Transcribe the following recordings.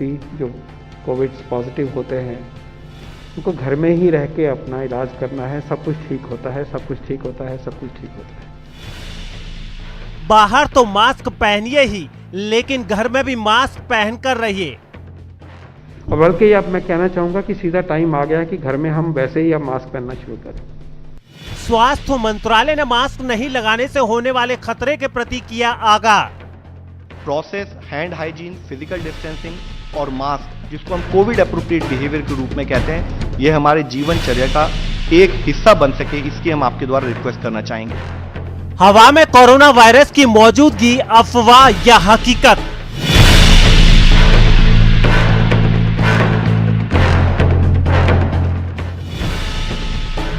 जो Covid positive होते हैं उनको घर में ही रह के अपना इलाज करना है। सब कुछ ठीक होता है, सब कुछ ठीक होता है, सब कुछ ठीक होता है। बाहर तो मास्क पहनिए ही, लेकिन घर में भी मास्क पहन कर रहिए। और बल्कि अब मैं कहना चाहूँगा कि सीधा टाइम आ गया है कि घर में हम वैसे ही अब मास्क पहनना शुरू करें। स्वास्थ्य मंत्रालय ने मास्क नहीं लगाने से होने वाले खतरे के प्रति किया आगाह। Process, hand hygiene, physical distancing और मास्क, जिसको हम कोविड अप्रोप्रिएट बिहेवियर के रूप में कहते हैं, यह हमारे जीवनचर्या का एक हिस्सा बन सके, इसकी हम आपके द्वारा रिक्वेस्ट करना चाहेंगे। हवा में कोरोना वायरस की मौजूदगी अफवाह या हकीकत?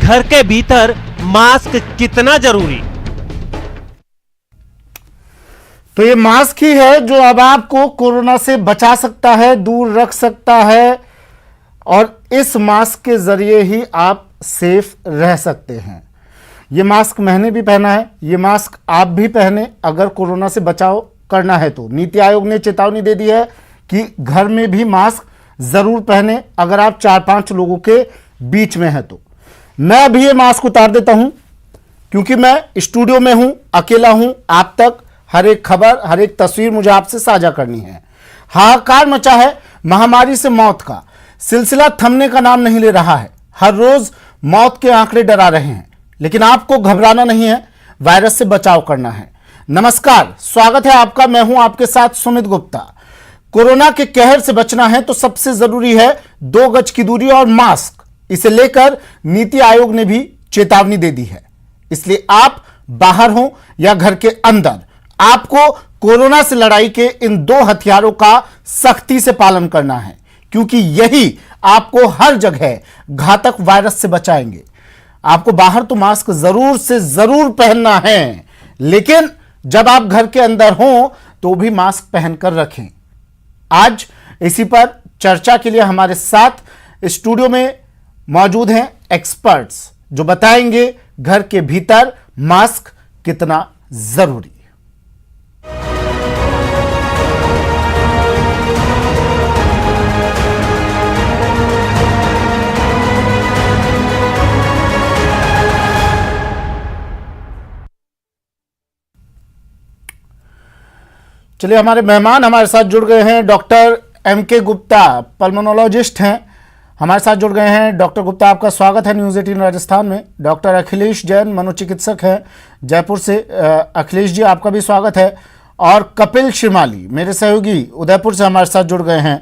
घर के भीतर मास्क कितना जरूरी? तो ये मास्क ही है जो अब आपको कोरोना से बचा सकता है, दूर रख सकता है, और इस मास्क के जरिए ही आप सेफ रह सकते हैं। ये मास्क मैंने भी पहना है, ये मास्क आप भी पहने अगर कोरोना से बचाव करना है तो। नीति आयोग ने चेतावनी दे दी है कि घर में भी मास्क जरूर पहने अगर आप 4-5 लोगों के बीच में है तो। मैं अभी ये मास्क उतार देता हूं क्योंकि मैं स्टूडियो में हूं, अकेला हूं। आप तक हर एक खबर, हर एक तस्वीर मुझे आपसे साझा करनी है। हाहाकार मचा है महामारी से मौत का, सिलसिला थमने का नाम नहीं ले रहा है। हर रोज मौत के आंकड़े डरा रहे हैं, लेकिन आपको घबराना नहीं है, वायरस से बचाव करना है। नमस्कार, स्वागत है आपका। मैं हूं आपके साथ सुमित गुप्ता। कोरोना के कहर से बचना है तो सबसे जरूरी है 2 गज की दूरी और मास्क। इसे लेकर नीति आयोग ने भी चेतावनी दे दी है। इसलिए आप बाहर हो या घर के अंदर, आपको कोरोना से लड़ाई के इन 2 हथियारों का सख्ती से पालन करना है, क्योंकि यही आपको हर जगह घातक वायरस से बचाएंगे। आपको बाहर तो मास्क जरूर से जरूर पहनना है, लेकिन जब आप घर के अंदर हो तो भी मास्क पहनकर रखें। आज इसी पर चर्चा के लिए हमारे साथ स्टूडियो में मौजूद हैं एक्सपर्ट्स, जो बताएंगे घर के भीतर मास्क कितना जरूरी। चलिए, हमारे मेहमान हमारे साथ जुड़ गए हैं। डॉक्टर MK गुप्ता पल्मोनोलॉजिस्ट हैं, हमारे साथ जुड़ गए हैं। डॉक्टर गुप्ता, आपका स्वागत है न्यूज़ 18 राजस्थान में। डॉक्टर अखिलेश जैन मनोचिकित्सक हैं जयपुर से। अखिलेश जी, आपका भी स्वागत है। और कपिल शिमाली मेरे सहयोगी उदयपुर से हमारे साथ जुड़ गए हैं।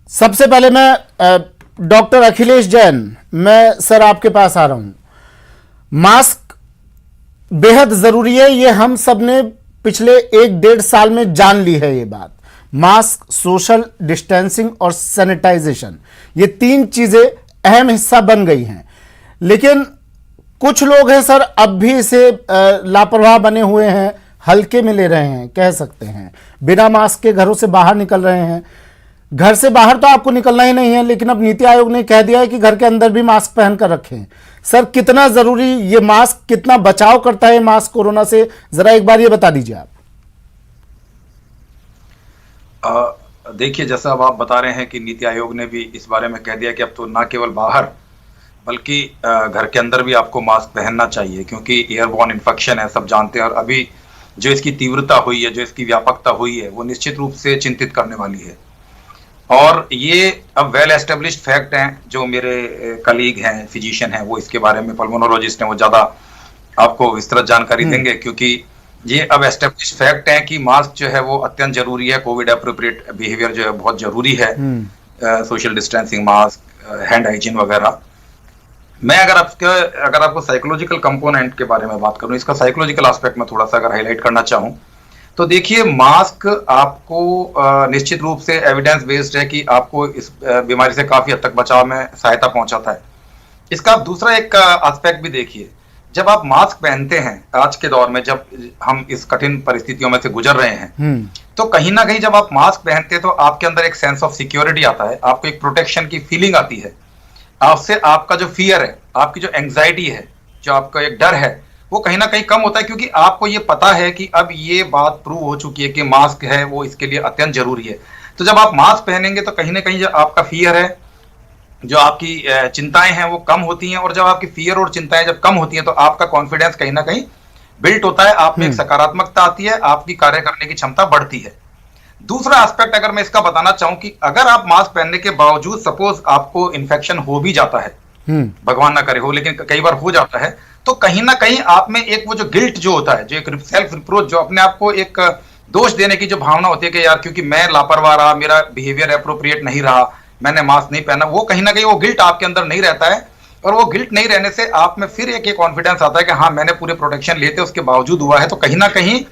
सबसे पहले मैं डॉक्टर अखिलेश जैन, मैं सर आपके पास आ रहा हूँ। मास्क बेहद ज़रूरी है, ये हम सब ने पिछले 1-1.5 साल में जान ली है ये बात। मास्क, सोशल डिस्टेंसिंग और सैनिटाइजेशन, ये 3 चीजें अहम हिस्सा बन गई हैं। लेकिन कुछ लोग हैं सर, अब भी इसे लापरवाह बने हुए हैं, हल्के में ले रहे हैं, कह सकते हैं। बिना मास्क के घरों से बाहर निकल रहे हैं। घर से बाहर तो आपको निकलना ही नहीं है, लेकिन अब नीति आयोग ने कह दिया है कि घर के अंदर भी मास्क पहन कर रखें। सर, कितना जरूरी ये मास्क, कितना बचाव करता है मास्क कोरोना से, जरा एक बार ये बता दीजिए आप। देखिए, जैसा अब आप बता रहे हैं कि नीति आयोग ने भी इस बारे में कह दिया कि अब तो ना केवल बाहर बल्कि घर के अंदर भी आपको मास्क पहनना चाहिए, क्योंकि एयरबॉर्न इन्फेक्शन है, सब जानते हैं। और अभी जो इसकी तीव्रता हुई है, जो इसकी व्यापकता हुई है, वो निश्चित रूप से चिंतित करने वाली है। और ये अब वेल एस्टेब्लिश्ड फैक्ट हैं। जो मेरे कलीग हैं, फिजिशियन हैं, वो इसके बारे में, पल्मोनोलॉजिस्ट हैं, वो ज़्यादा आपको विस्तृत जानकारी देंगे, क्योंकि ये अब एस्टेब्लिश्ड फैक्ट है कि मास्क जो है वो अत्यंत जरूरी है। कोविड अप्रोप्रिएट बिहेवियर जो है बहुत जरूरी है, social distancing, mask, hand hygiene वगैरह। मैं अगर आपको साइकोलॉजिकल कंपोनेंट के बारे में बात करूं, इसका साइकोलॉजिकल एस्पेक्ट में थोड़ा सा अगर हाईलाइट करना चाहूं, तो देखिए, मास्क आपको निश्चित रूप से एविडेंस बेस्ड है कि आपको इस बीमारी से काफी हद तक बचाव में सहायता पहुंचाता है। इसका आप दूसरा एक एस्पेक्ट भी देखिए। जब आप मास्क पहनते हैं आज के दौर में, जब हम इस कठिन परिस्थितियों में से गुजर रहे हैं, तो कहीं ना कहीं जब आप मास्क पहनते हैं तो आपके अंदर एक सेंस ऑफ सिक्योरिटी आता है, आपको एक प्रोटेक्शन की फीलिंग आती है। आपसे आपका जो फियर है, आपकी जो एंग्जाइटी है, जो आपका एक डर है, वो कहीं ना कहीं कम होता है, क्योंकि आपको ये पता है कि अब ये बात प्रूव हो चुकी है कि मास्क है वो इसके लिए अत्यंत जरूरी है। तो जब आप मास्क पहनेंगे तो कहीं ना कहीं जो आपका फियर है, जो आपकी चिंताएं हैं वो कम होती हैं, और जब आपकी फियर और चिंताएं जब कम होती हैं तो आपका कॉन्फिडेंस कहीं ना कहीं बिल्ट होता है, आप में एक सकारात्मकता आती है, आपकी कार्य करने की क्षमता बढ़ती है। दूसरा एस्पेक्ट अगर मैं इसका बताना चाहूं कि अगर आप मास्क पहनने के बावजूद सपोज आपको इन्फेक्शन हो भी जाता है, भगवान ना करे हो, लेकिन कई बार हो जाता है, तो कहीं ना कहीं आप में एक वो जो गिल्ट जो होता है, जो एक सेल्फ रिप्रोच, जो अपने आप को एक दोष देने की जो भावना होती है कि यार क्योंकि मैं लापरवाह रहा, मेरा बिहेवियर एप्रोप्रिएट नहीं रहा, मैंने मास्क नहीं पहना, वो कहीं ना कहीं वो गिल्ट आपके अंदर नहीं रहता है, और वो गिल्ट नहीं रहने से आप में फिर एक कॉन्फिडेंस आता है कि हाँ मैंने पूरे प्रोटेक्शन लिए थे, उसके बावजूद हुआ है, तो कहीं ना कहीं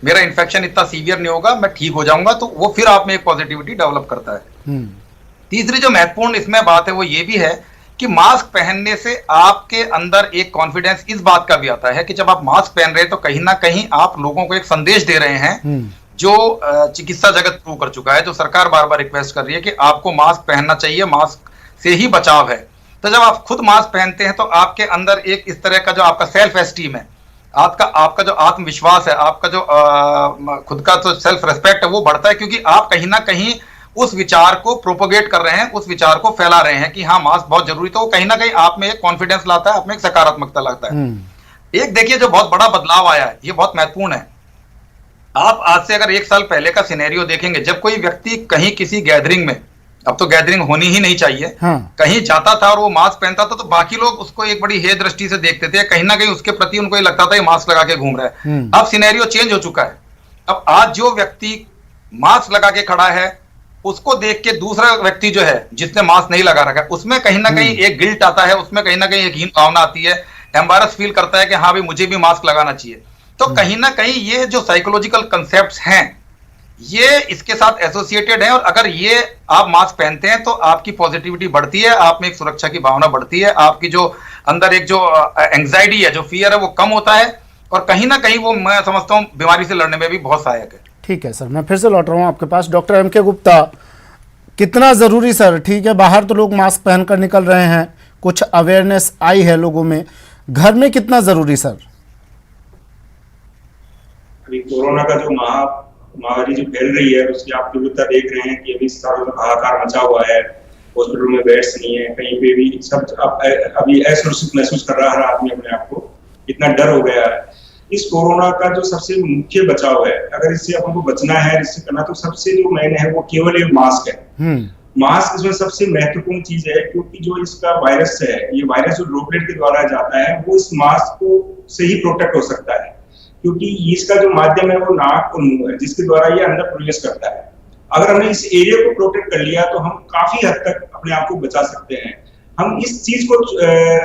मेरा इन्फेक्शन इतना सीवियर नहीं होगा, मैं ठीक हो जाऊंगा, तो वो फिर आप में एक पॉजिटिविटी डेवलप करता है। तीसरी जो महत्वपूर्ण इसमें बात है वो ये भी है कि मास्क पहनने से आपके अंदर एक कॉन्फिडेंस इस बात का भी आता है कि जब आप मास्क पहन रहे हैं तो कहीं ना कहीं आप लोगों को एक संदेश दे रहे हैं जो चिकित्सा जगत प्रूव कर चुका है, जो सरकार बार बार रिक्वेस्ट कर रही है कि आपको मास्क पहनना चाहिए, मास्क से ही बचाव है। तो जब आप खुद मास्क पहनते हैं तो आपके अंदर एक इस तरह का जो आपका सेल्फ एस्टीम है, आपका जो आत्मविश्वास है, आपका जो खुद का जो सेल्फ रेस्पेक्ट है वो बढ़ता है, क्योंकि आप कहीं ना कहीं उस विचार को प्रोपोगेट कर रहे हैं, उस विचार को फैला रहे हैं कि हाँ मास्क बहुत जरूरी, तो वो कहीं ना कहीं आप में एक कॉन्फिडेंस लाता है, आप में एक सकारात्मकता लाता है। एक देखिए जो बहुत बड़ा बदलाव आया है, ये बहुत महत्वपूर्ण है। आप आज से अगर 1 साल पहले का सिनेरियो देखेंगे, जब कोई व्यक्ति कहीं किसी गैदरिंग में, अब तो गैदरिंग होनी ही नहीं चाहिए, कहीं जाता था और वो मास्क पहनता था तो बाकी लोग उसको एक बड़ी हेय दृष्टि से देखते थे, कहीं ना कहीं उसके प्रति उनको ये लगता था ये मास्क लगा के घूम रहा है। अब सिनेरियो चेंज हो चुका है। अब आज जो व्यक्ति मास्क लगा के खड़ा है उसको देख के दूसरा व्यक्ति जो है जिसने मास्क नहीं लगा रखा है उसमें कहीं ना कहीं एक गिल्ट आता है, उसमें कहीं ना कहीं एक हीन भावना आती है, एम्बैरस फील करता है कि हाँ भाई मुझे भी मास्क लगाना चाहिए। तो कहीं ना कहीं ये जो साइकोलॉजिकल कंसेप्ट्स हैं ये इसके साथ एसोसिएटेड है, और अगर ये आप मास्क पहनते हैं तो आपकी पॉजिटिविटी बढ़ती है, आप में एक सुरक्षा की भावना बढ़ती है, आपकी जो अंदर एक जो एंग्जाइटी है, जो फियर है वो कम होता है, और कहीं ना कहीं वो मैं समझता हूँ बीमारी से लड़ने में भी बहुत सहायक है। ठीक है सर, मैं फिर से लौट रहा हूँ आपके पास। डॉक्टर एम के गुप्ता, कितना ज़रूरी सर, ठीक है बाहर तो लोग मास्क पहनकर निकल रहे हैं, कुछ अवेयरनेस आई है लोगों में, घर में कितना ज़रूरी सर? अभी कोरोना का जो महामारी जो फैल रही है उसकी आप तीव्रता देख रहे हैं कि अभी चारों तरफ हाहाकार मचा हुआ है, हॉस्पिटल में बेड्स नहीं है, कहीं पे भी सब अभी असुरक्षित महसूस कर रहा है आदमी अपने आप को, इतना डर हो गया है। इस कोरोना का जो सबसे मुख्य बचाव है, अगर इससे अपन को बचना है, इससे करना, तो सबसे जो मेन है वो केवल एक मास्क है। मास्क इसमें सबसे महत्वपूर्ण चीज है, क्योंकि जो इसका वायरस है, ये वायरस जो ड्रॉपलेट के द्वारा जाता है वो इस मास्क को से ही प्रोटेक्ट हो सकता है, क्योंकि इसका जो माध्यम है वो नाक और मुंह है जिसके द्वारा ये अंदर प्रवेश करता है। अगर हमने इस एरिया को प्रोटेक्ट कर लिया तो हम काफी हद तक अपने आप को बचा सकते हैं। हम इस चीज को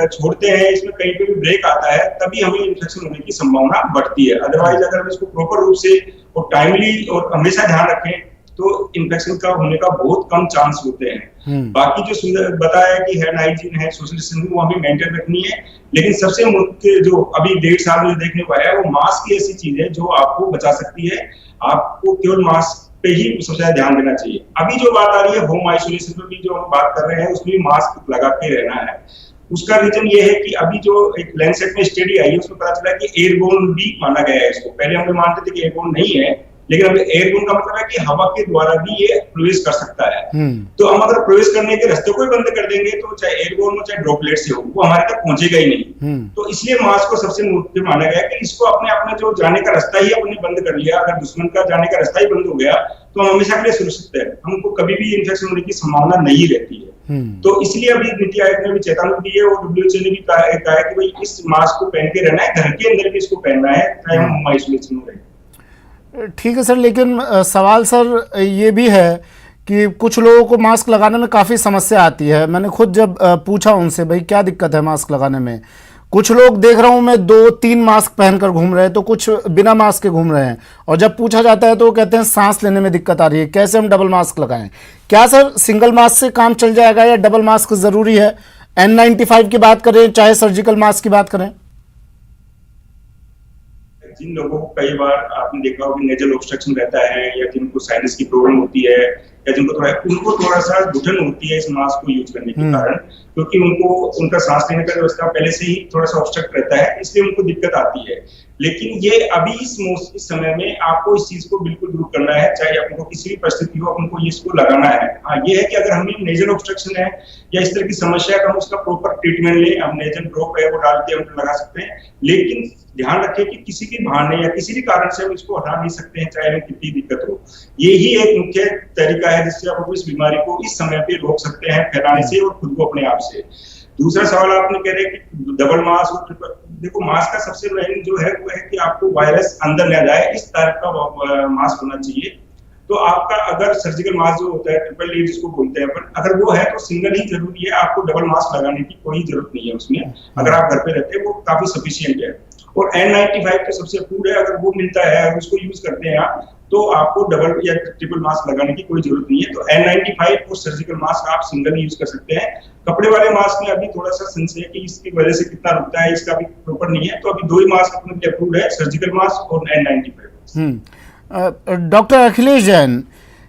छोड़ते हैं, इसमें कहीं पे भी ब्रेक आता है तभी हमें इन्फेक्शन होने की संभावना बढ़ती है। अदरवाइज अगर हम इसको प्रॉपर रूप से और टाइमली और हमेशा ध्यान रखें तो इन्फेक्शन का होने का बहुत कम चांस होते हैं। बाकी जो बताया कि हैंड हाइजीन है, सोशल डिस्टेंसिंग, वो हमें मेंटेन रखनी है, लेकिन सबसे मुख्य जो अभी 1.5 साल में देखने को आया है वो मास्क की ऐसी चीज है जो आपको बचा सकती है। आपको केवल मास्क पे ही सबसे ज्यादा ध्यान देना चाहिए। अभी जो बात आ रही है होम आइसोलेशन पे भी जो हम बात कर रहे हैं उसमें भी मास्क लगा के रहना है। उसका रीजन ये है कि अभी जो एक लैंसेट में स्टडी आई है उसमें पता चला कि एयरबोर्न भी माना गया है इसको। पहले हम लोग मानते थे कि एयरबोर्न नहीं है, लेकिन अब एयरबोर्न का मतलब है कि हवा के द्वारा भी ये प्रवेश कर सकता है। तो हम अगर प्रवेश करने के रास्ते को ही बंद कर देंगे तो चाहे एयरबोर्न हो चाहे ड्रॉपलेट से हो वो हमारे तक पहुंचेगा ही नहीं। तो इसलिए मास्क को सबसे मुख्य माना गया कि इसको अपने जो जाने का रास्ता ही अपने बंद कर लिया। अगर दुश्मन का जाने का रास्ता ही बंद हो गया तो हम हमेशा के लिए सुरक्षित है, हमको कभी भी इन्फेक्शन होने की संभावना नहीं रहती है। तो इसलिए अभी नीति आयोग ने भी चेतावनी दी है और WHO ने भी कहा है कि भाई इस मास्क को पहन के रहना है, घर के अंदर भी इसको पहनना है, चाहे हम होम आइसोलेशन में रहें। ठीक है सर, लेकिन सवाल सर ये भी है कि कुछ लोगों को मास्क लगाने में काफ़ी समस्या आती है। मैंने खुद जब पूछा उनसे भाई क्या दिक्कत है मास्क लगाने में, कुछ लोग देख रहा हूँ मैं 2-3 मास्क पहनकर घूम रहे हैं, तो कुछ बिना मास्क के घूम रहे हैं, और जब पूछा जाता है तो वो कहते हैं सांस लेने में दिक्कत आ रही है, कैसे हम डबल मास्क लगाएं? क्या सर सिंगल मास्क से काम चल जाएगा या डबल मास्क ज़रूरी है? N95 की बात करें चाहे सर्जिकल मास्क की बात करें। जिन लोगों को कई बार आपने देखा होगा नेजल ऑब्स्ट्रक्शन रहता है या जिनको साइनस की प्रॉब्लम होती है या उनको थोड़ा सा घुटन होती है इस मास्क को यूज करने के कारण, क्योंकि उनका सांस लेने का व्यवस्था पहले से ही थोड़ा सा ऑब्स्ट्रक्ट रहता है, इसलिए उनको दिक्कत आती है। लेकिन ये अभी इस समय में आपको इस चीज को बिल्कुल दूर करना है, चाहे आपको किसी भी परिस्थिति हो, आपको ये इसको लगाना है। हाँ, ये है कि अगर हमें नेजल ऑब्स्ट्रक्शन है या इस तरह की समस्या है तो हम उसका प्रॉपर ट्रीटमेंट लें। हम नेजल ड्रॉप है वो डाल के हम लगा सकते हैं, लेकिन ध्यान रखें कि किसी के बहाने या किसी भी कारण से हम इसको हटा नहीं सकते हैं, चाहे हमें कितनी दिक्कत हो। यही एक मुख्य तरीका है जिससे आप इस बीमारी को इस समय पे रोक सकते हैं फैलाने से और खुद को अपने आप से। दूसरा सवाल आपने कह रहे हैं कि डबल मास्क और ट्रिपल, देखो मास्क का सबसे मेन जो है वो है कि आपको वायरस अंदर न जाए, इस तरह का मास्क होना चाहिए। तो आपका अगर सर्जिकल मास्क जो होता है ट्रिपल लेयर जिसको बोलते हैं अपन, अगर वो है तो सिंगल ही जरूरी है, आपको डबल मास्क लगाने की कोई जरूरत नहीं है उसमें। अगर आप घर पे रहते हैं वो काफी सफिशियंट है। और N95 तो सबसे अप्रूव्ड है, अगर वो मिलता है अगर उसको यूज करते हैं आप तो आपको डबल या ट्रिपल मास्क लगाने की कोई जरूरत नहीं है। तो N95 और सर्जिकल मास्क आप सिंगल यूज कर सकते हैं। कपड़े वाले मास्क में अभी थोड़ा सा संशय है कि इसकी वजह से कितना रुकता है, इसका भी प्रॉपर नहीं है। तो अभी 2 ही मास्क अपने लिए अप्रूव्ड है, सर्जिकल मास्क और N95। डॉक्टर अखिलेश जैन,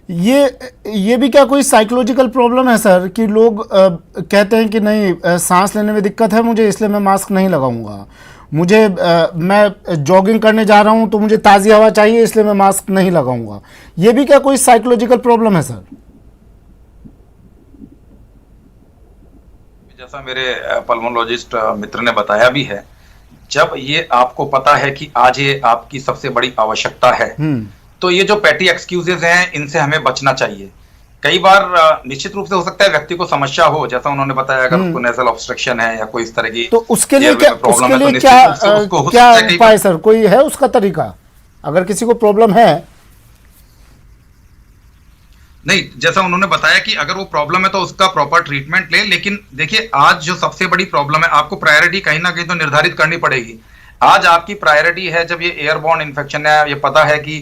ये भी क्या कोई साइकोलॉजिकल प्रॉब्लम है सर कि लोग कहते हैं कि नहीं सांस लेने में दिक्कत है मुझे, इसलिए मैं मास्क नहीं लगाऊंगा, मैं जॉगिंग करने जा रहा हूं तो मुझे ताज़ी हवा चाहिए इसलिए मैं मास्क नहीं लगाऊंगा, ये भी क्या कोई साइकोलॉजिकल प्रॉब्लम है सर? जैसा मेरे पल्मोनोलॉजिस्ट मित्र ने बताया भी है, जब ये आपको पता है कि आज ये आपकी सबसे बड़ी आवश्यकता है तो ये जो पैटी एक्सक्यूजेज हैं इनसे हमें बचना चाहिए। कई बार निश्चित रूप से हो सकता है व्यक्ति को समस्या हो, जैसा उन्होंने बताया अगर उसको नेजल ऑब्स्ट्रक्शन है या कोई इस तरह की, तो उसके लिए क्या उपाय सर, कोई है उसका तरीका अगर किसी को प्रॉब्लम है? नहीं, जैसा उन्होंने बताया कि अगर वो प्रॉब्लम है तो उसका प्रॉपर ट्रीटमेंट ले। लेकिन देखिए आज जो सबसे बड़ी प्रॉब्लम है, आपको प्रायोरिटी कहीं ना कहीं तो निर्धारित करनी पड़ेगी। आज आपकी प्रायोरिटी है, जब ये एयरबॉर्न इन्फेक्शन है, ये पता है कि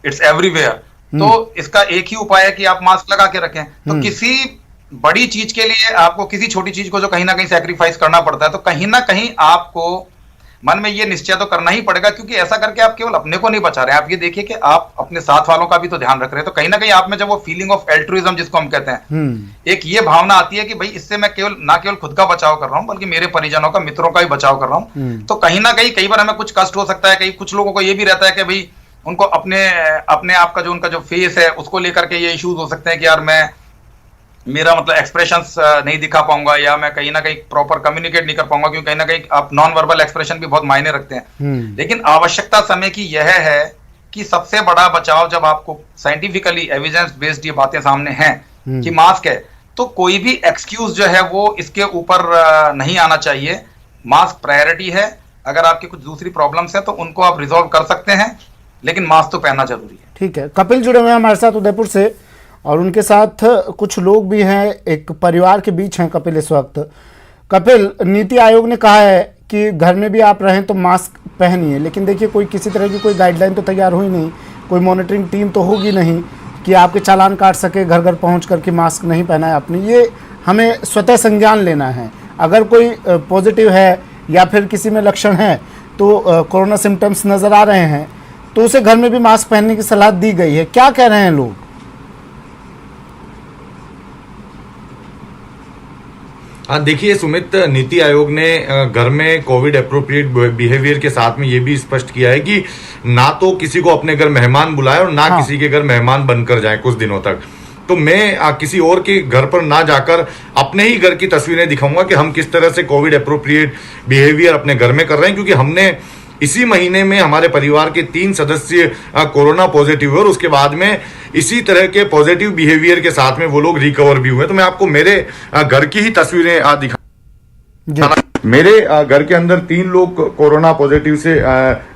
इट्स एवरीवेयर, तो इसका एक ही उपाय है कि आप मास्क लगा के रखें। तो किसी बड़ी चीज के लिए आपको किसी छोटी चीज को जो कहीं ना कहीं सैक्रिफाइस करना पड़ता है, तो कहीं ना कहीं आपको मन में ये निश्चय तो करना ही पड़ेगा, क्योंकि ऐसा करके आप केवल अपने को नहीं बचा रहे हैं, आप ये देखिए कि आप अपने साथ वालों का भी तो ध्यान रख रहे हैं। तो कहीं ना कहीं आप में जब वो फीलिंग ऑफ एल्ट्रुइज्म जिसको हम कहते हैं, एक ये भावना आती है कि भाई इससे मैं ना केवल खुद का बचाव कर रहा हूं बल्कि मेरे परिजनों का, मित्रों का भी बचाव कर रहा हूं। तो कहीं ना कहीं कई बार हमें कुछ कष्ट हो सकता है, कई कुछ लोगों को ये भी रहता है कि भाई उनको अपने आप का जो उनका जो फेस है उसको लेकर के ये इश्यूज हो सकते हैं कि यार मेरा मतलब एक्सप्रेशंस नहीं दिखा पाऊंगा या मैं कहीं ना कहीं प्रॉपर कम्युनिकेट नहीं कर पाऊंगा, क्योंकि कहीं ना कहीं आप नॉन वर्बल एक्सप्रेशन भी बहुत मायने रखते हैं। लेकिन आवश्यकता समय की यह है कि सबसे बड़ा बचाव, जब आपको साइंटिफिकली एविडेंस बेस्ड ये बातें सामने हैं कि मास्क है, तो कोई भी एक्सक्यूज जो है वो इसके ऊपर नहीं आना चाहिए। मास्क प्रायोरिटी है। अगर आपकी कुछ दूसरी प्रॉब्लम्स हैं तो उनको आप रिजॉल्व कर सकते हैं, लेकिन मास्क तो पहनना जरूरी है। ठीक है, कपिल जुड़े हुए हैं हमारे साथ उदयपुर से, और उनके साथ कुछ लोग भी हैं, एक परिवार के बीच हैं कपिल इस वक्त। कपिल, नीति आयोग ने कहा है कि घर में भी आप रहें तो मास्क पहनिए, लेकिन देखिए कोई किसी तरह की कोई गाइडलाइन तो तैयार हुई नहीं, कोई मॉनिटरिंग टीम तो होगी नहीं कि आपके चालान काट सके घर घर पहुँच कर के मास्क नहीं पहना है आपने। ये हमें स्वतः संज्ञान लेना है। अगर कोई पॉजिटिव है या फिर किसी में लक्षण है तो कोरोना सिम्टम्स नज़र आ रहे हैं तो उसे घर में भी मास्क पहनने की सलाह दी गई है। क्या कह रहे हैं लोग? हाँ देखिए सुमित, नीति आयोग ने घर में कोविड अप्रोप्रिएट बिहेवियर के साथ में ये भी स्पष्ट किया है कि ना तो किसी को अपने घर मेहमान बुलाए और ना किसी के घर मेहमान बनकर जाए कुछ दिनों तक। तो मैं किसी और के घर पर ना जाकर अपने ही घर की तस्वीरें दिखाऊंगा कि हम किस तरह से कोविड अप्रोप्रिएट बिहेवियर अपने घर में कर रहे हैं, क्योंकि हमने इसी महीने में हमारे परिवार के 3 सदस्य कोरोना पॉजिटिव हुए और उसके बाद में इसी तरह के पॉजिटिव बिहेवियर के साथ में वो लोग रिकवर भी हुए। तो मैं आपको मेरे घर की ही तस्वीरें दिखा। मेरे घर के अंदर 3 लोग कोरोना पॉजिटिव से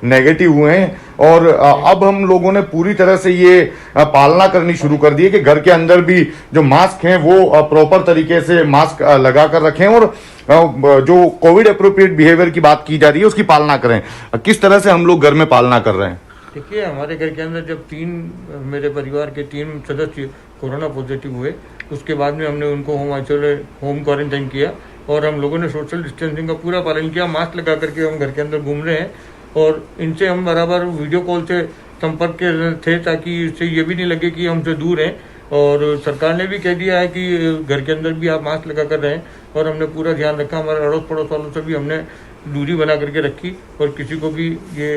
नेगेटिव हुए हैं और अब हम लोगों ने पूरी तरह से ये पालना करनी शुरू कर दी है कि घर के अंदर भी जो मास्क हैं वो प्रॉपर तरीके से मास्क लगा कर रखें और जो कोविड अप्रोप्रिएट बिहेवियर की बात की जा रही है उसकी पालना करें। किस तरह से हम लोग घर में पालना कर रहे हैं? देखिए, हमारे घर के अंदर जब मेरे परिवार के 3 सदस्य कोरोना पॉजिटिव हुए, उसके बाद में हमने उनको होम क्वारंटाइन किया और हम लोगों ने सोशल डिस्टेंसिंग का पूरा पालन किया। मास्क लगा करके हम घर के अंदर घूम रहे हैं और इनसे हम बराबर वीडियो कॉल से संपर्क के थे ताकि इससे ये भी नहीं लगे कि हमसे दूर हैं। और सरकार ने भी कह दिया है कि घर के अंदर भी आप मास्क लगा कर रहें और हमने पूरा ध्यान रखा। हमारे अड़ोस पड़ोस वालों से भी हमने दूरी बना करके रखी और किसी को भी ये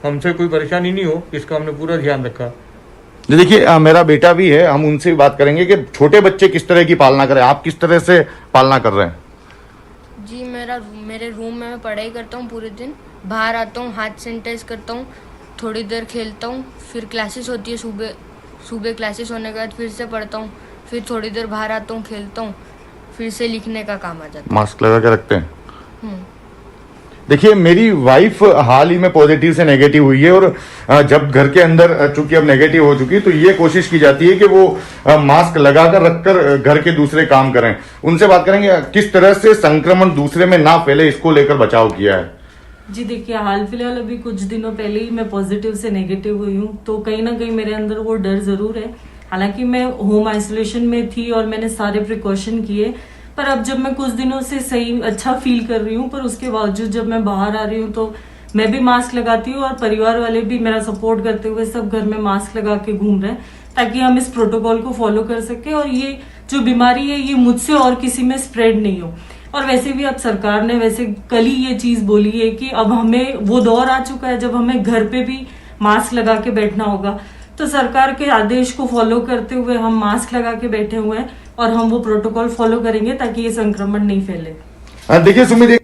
हमसे कोई परेशानी नहीं हो, इसका हमने पूरा ध्यान रखा। देखिए मेरा बेटा भी है, हम उनसे भी बात करेंगे कि छोटे बच्चे किस तरह की पालना करें, आप किस तरह से पालना कर रहे हैं? जी मेरे रूम में मैं पढ़ाई करता हूँ पूरे दिन, बाहर आता हूँ, हाथ सैनिटाइज करता हूँ, थोड़ी देर खेलता हूँ, फिर क्लासेस होती है सुबह क्लासेस होने के बाद फिर से पढ़ता हूँ, फिर थोड़ी देर बाहर आता हूँ, खेलता हूँ, फिर से लिखने का काम आ जाता है। मास्क लगा के रखते हैं। देखिए मेरी वाइफ हाल ही में पॉजिटिव से नेगेटिव हुई है, और जब घर के अंदर चूंकि अब नेगेटिव हो चुकी है तो ये कोशिश की जाती है कि वो मास्क लगाकर रखकर घर के दूसरे काम करें। उनसे बात करेंगे किस तरह से संक्रमण दूसरे में ना फैले, इसको लेकर बचाव किया है। जी देखिए, हाल फिलहाल अभी कुछ दिनों पहले ही मैं पॉजिटिव से नेगेटिव हुई हूँ, तो कहीं ना कहीं मेरे अंदर वो डर जरूर है। हालांकि मैं होम आइसोलेशन में थी और मैंने सारे प्रिकॉशन किए, पर अब जब मैं कुछ दिनों से सही अच्छा फील कर रही हूँ, पर उसके बावजूद जब मैं बाहर आ रही हूँ तो मैं भी मास्क लगाती हूँ और परिवार वाले भी मेरा सपोर्ट करते हुए सब घर में मास्क लगा के घूम रहे हैं, ताकि हम इस प्रोटोकॉल को फॉलो कर सके और ये जो बीमारी है ये मुझसे और किसी में स्प्रेड नहीं हो। और वैसे भी अब सरकार ने वैसे कल ही ये चीज बोली है कि अब हमें वो दौर आ चुका है जब हमें घर पे भी मास्क लगा के बैठना होगा, तो सरकार के आदेश को फॉलो करते हुए हम मास्क लगा के बैठे हुए हैं और हम वो प्रोटोकॉल फॉलो करेंगे ताकि ये संक्रमण नहीं फैले। देखिए सुमित,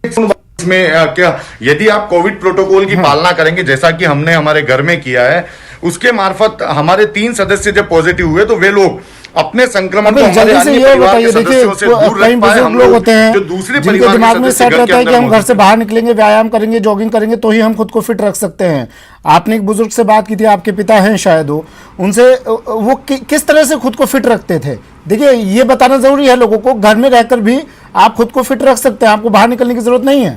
इसमें क्या यदि आप कोविड प्रोटोकॉल की पालना करेंगे जैसा कि हमने हमारे घर में किया है, उसके मार्फत हमारे 3 सदस्य जब पॉजिटिव हुए तो वे लोग अपने संक्रमण को हमारे अन्य परिवार के सदस्यों से दूर रख पाए। हम लोग होते हैं जो दूसरे जिनके दिमाग में सेट रहता है कि हम घर से बाहर निकलेंगे, व्यायाम करेंगे, जॉगिंग करेंगे तो ही हम खुद को फिट रख सकते हैं। आपने एक बुजुर्ग से बात की थी, आपके पिता हैं शायद उनसे वो किस तरह से खुद को फिट रखते थे। देखिए ये बताना जरूरी है लोगों को, घर में रहकर भी आप खुद को फिट रख सकते हैं, आपको बाहर निकलने की जरूरत नहीं है।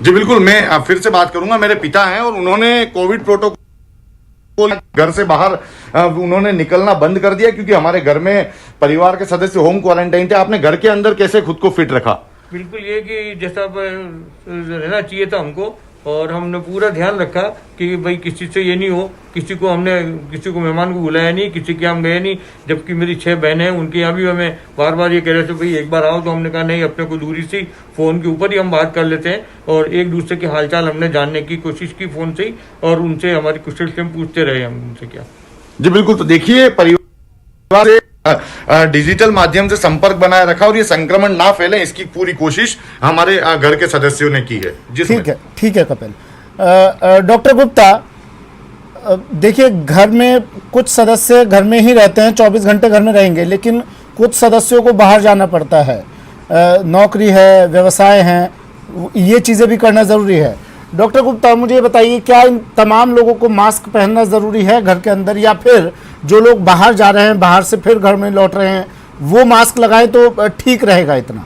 जी बिल्कुल, मैं फिर से बात करूंगा। मेरे पिता हैं और उन्होंने कोविड प्रोटोकॉल घर से बाहर उन्होंने निकलना बंद कर दिया क्योंकि हमारे घर में परिवार के सदस्य होम क्वारंटाइन थे। आपने घर के अंदर कैसे खुद को फिट रखा? बिल्कुल ये कि जैसा रहना चाहिए था हमको, और हमने पूरा ध्यान रखा कि भाई किसी से ये नहीं हो, किसी को मेहमान को बुलाया नहीं, किसी के यहाँ गए नहीं। जबकि मेरी 6 बहनें हैं, उनके यहाँ भी हमें बार बार ये कह रहे थे भाई एक बार आओ, तो हमने कहा नहीं, अपने को दूरी से फोन के ऊपर ही हम बात कर लेते हैं और एक दूसरे के हालचाल हमने जानने की कोशिश की फोन से ही, और उनसे हमारी कुशल से पूछते रहे हम उनसे क्या। जी बिल्कुल, तो देखिए परिवार से डिजिटल माध्यम से संपर्क बनाए रखा और ये संक्रमण ना फैले इसकी पूरी कोशिश हमारे घर के सदस्यों ने की है। ठीक है कपिल। डॉक्टर गुप्ता, देखिए घर में कुछ सदस्य घर में ही रहते हैं, 24 घंटे घर में रहेंगे, लेकिन कुछ सदस्यों को बाहर जाना पड़ता है, नौकरी है, व्यवसाय हैं, ये चीज़ें भी करना ज़रूरी है। डॉक्टर गुप्ता मुझे ये बताइए, क्या इन तमाम लोगों को मास्क पहनना ज़रूरी है घर के अंदर, या फिर जो लोग बाहर जा रहे हैं, बाहर से फिर घर में लौट रहे हैं, वो मास्क लगाएं तो ठीक रहेगा इतना?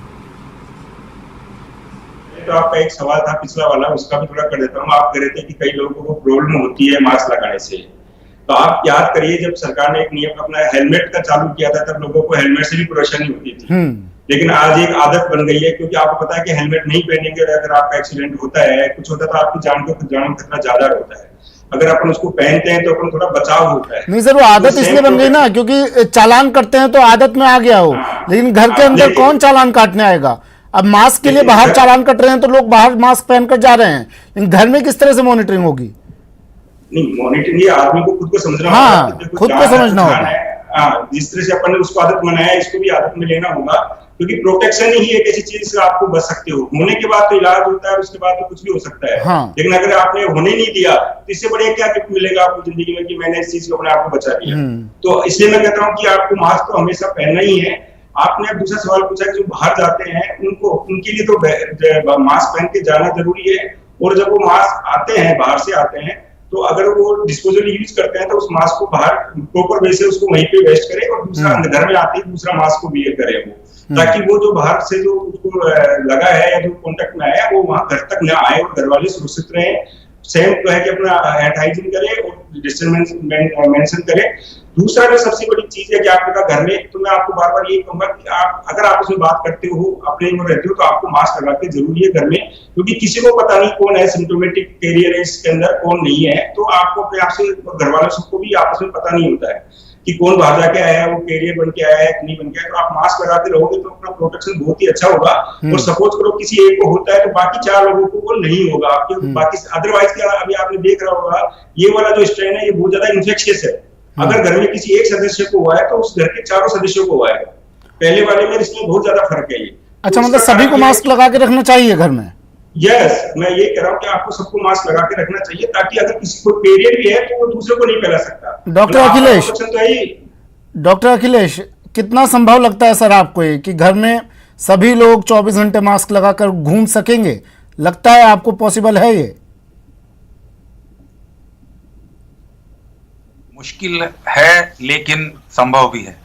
तो आपका एक सवाल था पिछला वाला, उसका भी थोड़ा कर देता हूँ। आप कह रहे थे कि कई लोगों को प्रॉब्लम होती है मास्क लगाने से, तो आप याद करिए जब सरकार ने एक नियम अपना हेलमेट का चालू किया था तब लोगों को हेलमेट से भी परेशानी होती थी, लेकिन आज एक आदत बन गई है, क्योंकि आपको पता है कि हेलमेट नहीं पहनेंगे अगर आपका एक्सीडेंट होता है, कुछ होता है तो आपकी जान का खतरा ज्यादा होता है। अगर अपन उसको पहनते हैं तो अपन थोड़ा बचाव होता है। नहीं सर, वो आदत इसलिए बन गई ना क्योंकि चालान करते हैं तो आदत में आ गया हो, लेकिन घर के अंदर कौन चालान काटने आएगा? अब मास्क के लिए बाहर चालान कट रहे हैं तो लोग बाहर मास्क पहनकर जा रहे हैं, लेकिन घर में किस तरह से मॉनिटरिंग होगी? नहीं, मॉनिटरिंग आदमी को खुद को समझना होगा। हाँ, खुद को समझना होगा। जिस तरह से अपन ने उसको आदत बनाया है, इसको भी आदत में लेना होगा, क्योंकि प्रोटेक्शन ही एक ऐसी चीज से आपको बच सकते हो। होने के बाद तो इलाज होता है, उसके बाद तो कुछ भी हो सकता है। हाँ। लेकिन अगर आपने होने नहीं दिया तो इससे बड़े क्या गिफ्ट मिलेगा आपको जिंदगी में कि मैंने इस चीज को अपने आप को बचा लिया। तो इसलिए मैं कहता हूँ कि आपको मास्क तो हमेशा पहनना ही है। आपने अब दूसरा सवाल पूछा कि जो बाहर जाते हैं उनके लिए तो मास्क पहन के जाना जरूरी है, और जब वो मास्क आते हैं, बाहर से आते हैं, तो अगर वो डिस्पोजल यूज करते हैं तो उस मास्क को बाहर प्रॉपर वे से उसको वहीं पे वेस्ट करें, और दूसरा घर में आते ही दूसरा मास्क को वियर करें वो, ताकि वो जो बाहर से जो उसको लगा है या जो कॉन्टेक्ट में आया है वो वहां घर तक न आए और घर वाले सुरक्षित रहे। सेम तो है कि अपना हैंड हाइजीन करें और डिस्टेंस मेंशन करें। दूसरा जो सबसे बड़ी चीज है कि आपके घर में, तो मैं आपको बार बार यही कहूंगा कि आप अगर आप उसमें बात करते हो, अपने में रहते हो, तो आपको मास्क लगा के जरूरी है घर में, क्योंकि किसी को पता नहीं कौन है सिम्टोमेटिक कैरियर है इसके अंदर, कौन नहीं है। तो आपको अपने आप से, घर वालों सबको भी आपस में पता नहीं होता है। कि कौन बाहर जाके आया है, वो कैरियर बन के आया है कि नहीं बन के आया। तो आप मास्क लगाते रहोगे तो अपना प्रोटेक्शन बहुत ही अच्छा होगा। और सपोज करो किसी एक को होता है तो बाकी 4 लोगों को वो नहीं होगा आपके, बाकी अदरवाइज क्या अभी आपने देख रहा होगा ये वाला जो स्ट्रेन है ये बहुत ज्यादा इन्फेक्शियस है। अगर घर में किसी एक सदस्य को हुआ है तो उस घर के 4 सदस्यों को हुआ है। पहले वाले में इसमें बहुत ज्यादा फर्क है ये। अच्छा, मतलब सभी को मास्क लगा के रखना चाहिए घर में? यस, मैं ये कह रहा हूँ कि आपको सबको मास्क लगा के रखना चाहिए ताकि अगर किसी को पीरियड भी है तो वो दूसरे को नहीं फैला सकता। डॉक्टर अखिलेश, कितना संभव लगता है सर आपको ये कि घर में सभी लोग 24 घंटे मास्क लगाकर घूम सकेंगे? लगता है आपको पॉसिबल है ये? मुश्किल है लेकिन संभव भी है।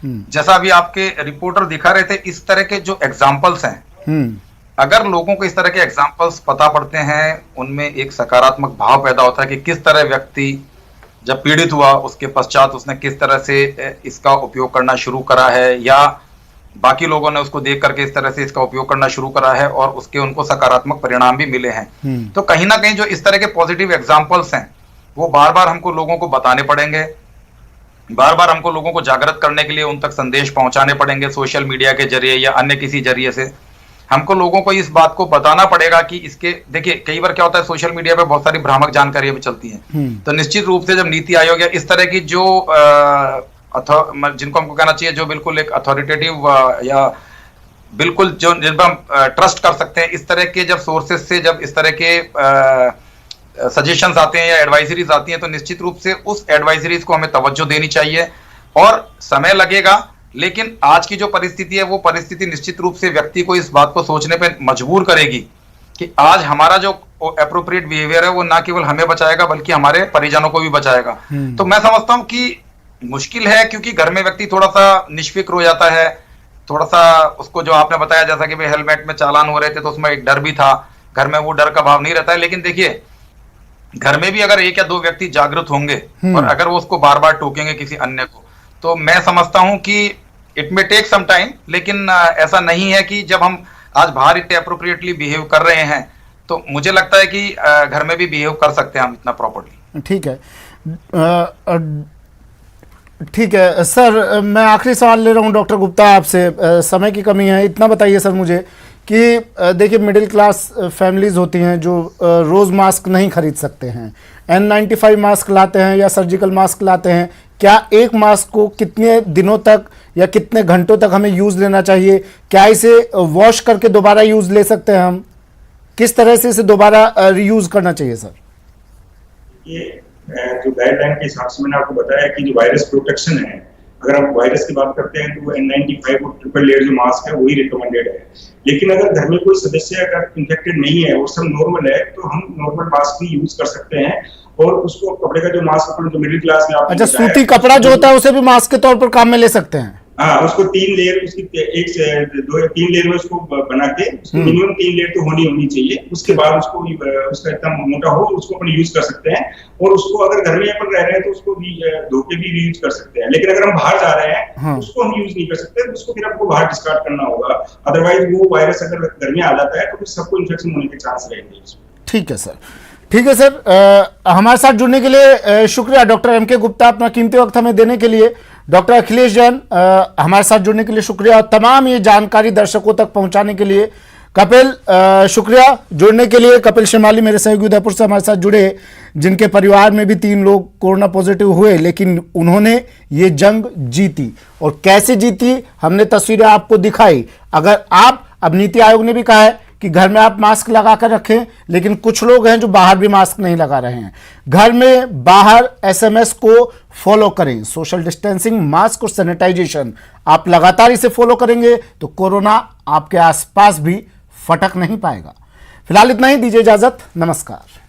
जैसा अभी आपके रिपोर्टर दिखा रहे थे, इस तरह के जो एग्जाम्पल्स हैं, अगर लोगों को इस तरह के एग्जाम्पल्स पता पड़ते हैं, उनमें एक सकारात्मक भाव पैदा होता है कि किस तरह व्यक्ति जब पीड़ित हुआ उसके पश्चात उसने किस तरह से इसका उपयोग करना शुरू करा है, या बाकी लोगों ने उसको देख करके इस तरह से इसका उपयोग करना शुरू करा है और उसके उनको सकारात्मक परिणाम भी मिले हैं। तो कहीं ना कहीं जो इस तरह के पॉजिटिव एग्जाम्पल्स हैं वो बार बार हमको लोगों को बताने पड़ेंगे, बार बार हमको लोगों को जागृत करने के लिए उन तक संदेश पहुंचाने पड़ेंगे, सोशल मीडिया के जरिए या अन्य किसी जरिए से हमको लोगों को इस बात को बताना पड़ेगा कि इसके, देखिए कई बार क्या होता है सोशल मीडिया पे बहुत सारी भ्रामक जानकारियां भी चलती हैं। तो निश्चित रूप से जब नीति आयोग या इस तरह की जो जिनको हमको कहना चाहिए जो बिल्कुल एक अथॉरिटेटिव या बिल्कुल जो जिन पर हम ट्रस्ट कर सकते हैं, इस तरह के जब सोर्सेज से जब इस तरह के सजेशंस आते हैं या एडवाइजरीज आती हैं तो निश्चित रूप से उस एडवाइजरीज को हमें तवज्जो देनी चाहिए। और समय लगेगा, लेकिन आज की जो परिस्थिति है वो परिस्थिति निश्चित रूप से व्यक्ति को इस बात को सोचने पे मजबूर करेगी कि आज हमारा जो एप्रोप्रिएट बिहेवियर है वो ना केवल हमें बचाएगा बल्कि हमारे परिजनों को भी बचाएगा। तो मैं समझता हूं कि मुश्किल है क्योंकि घर में व्यक्ति थोड़ा सा निष्फिक्र हो जाता है, थोड़ा सा उसको जो आपने बताया जैसा कि भाई हेलमेट में चालान हो रहे थे तो उसमें एक डर भी था, घर में वो डर का भाव नहीं रहता है। लेकिन देखिए घर में भी अगर 1 या 2 व्यक्ति जागरूक होंगे और अगर वो उसको बार बार टोकेंगे किसी अन्य को, तो मैं समझता हूं कि it may take some time, लेकिन ऐसा नहीं है कि जब हम आज बाहर इतने अप्रोप्रिएटली बिहेव कर रहे हैं तो मुझे लगता है कि घर में भी बिहेव कर सकते हैं हम इतना प्रॉपर्ली। ठीक है सर, मैं आखिरी सवाल ले रहा हूं डॉक्टर गुप्ता आपसे, समय की कमी है, इतना बताइए सर मुझे कि देखिए मिडिल क्लास फैमिलीज होती हैं जो रोज़ मास्क नहीं खरीद सकते हैं, N95 मास्क लाते हैं या सर्जिकल मास्क लाते हैं। क्या एक मास्क को कितने दिनों तक या कितने घंटों तक हमें यूज़ लेना चाहिए? क्या इसे वॉश करके दोबारा यूज़ ले सकते हैं हम? किस तरह से इसे दोबारा रीयूज़ करना चाहिए सर? ये जो गाइडलाइन के हिसाब से मैंने आपको बताया कि जो वायरस प्रोटेक्शन है, अगर आप वायरस की बात करते हैं तो वो N95 और ट्रिपल लेयर जो मास्क है वही रिकमेंडेड है। लेकिन अगर घर में कोई सदस्य अगर इन्फेक्टेड नहीं है और सब नॉर्मल है तो हम नॉर्मल मास्क भी यूज कर सकते हैं। और उसको कपड़े का जो मास्क जो मिडिल क्लास में आप, अच्छा, सूती कपड़ा जो होता है उसे भी मास्क के तौर पर काम में ले सकते हैं? हाँ, उसको 3 लेयर, उसकी 1 से 2 या 3 लेयर में उसको बना के उसको मिनिमम 3 लेयर तो होनी चाहिए। उसके बाद उसको उसका इतना मोटा हो उसको अपन यूज कर सकते हैं। और उसको अगर घर में अपन रह रहे हैं तो उसको भी धो के भी यूज कर सकते हैं। लेकिन अगर हम बाहर जा रहे हैं तो उसको हम यूज नहीं कर सकते, उसको फिर आपको बाहर डिस्कार्ड करना होगा। अदरवाइज वो वायरस अगर घर में आ जाता है तो फिर सबको इन्फेक्शन होने के चांस रहेंगे। ठीक है सर, ठीक है सर, हमारे साथ जुड़ने के लिए शुक्रिया डॉक्टर MK गुप्ता, अपना कीमती वक्त हमें देने के लिए। डॉक्टर अखिलेश जैन हमारे साथ जुड़ने के लिए शुक्रिया, और तमाम ये जानकारी दर्शकों तक पहुंचाने के लिए कपिल शुक्रिया जुड़ने के लिए। कपिल शिमाली मेरे सहयोगी उदयपुर से हमारे साथ जुड़े, जिनके परिवार में भी 3 लोग कोरोना पॉजिटिव हुए, लेकिन उन्होंने ये जंग जीती। और कैसे जीती हमने तस्वीरें आपको दिखाई। अगर आप, अब नीति आयोग ने भी कहा है कि घर में आप मास्क लगा कर रखें, लेकिन कुछ लोग हैं जो बाहर भी मास्क नहीं लगा रहे हैं। घर में बाहर SMS को फॉलो करें, सोशल डिस्टेंसिंग, मास्क और सैनिटाइजेशन आप लगातार इसे फॉलो करेंगे तो कोरोना आपके आसपास भी फटक नहीं पाएगा। फिलहाल इतना ही, दीजिए इजाजत, नमस्कार।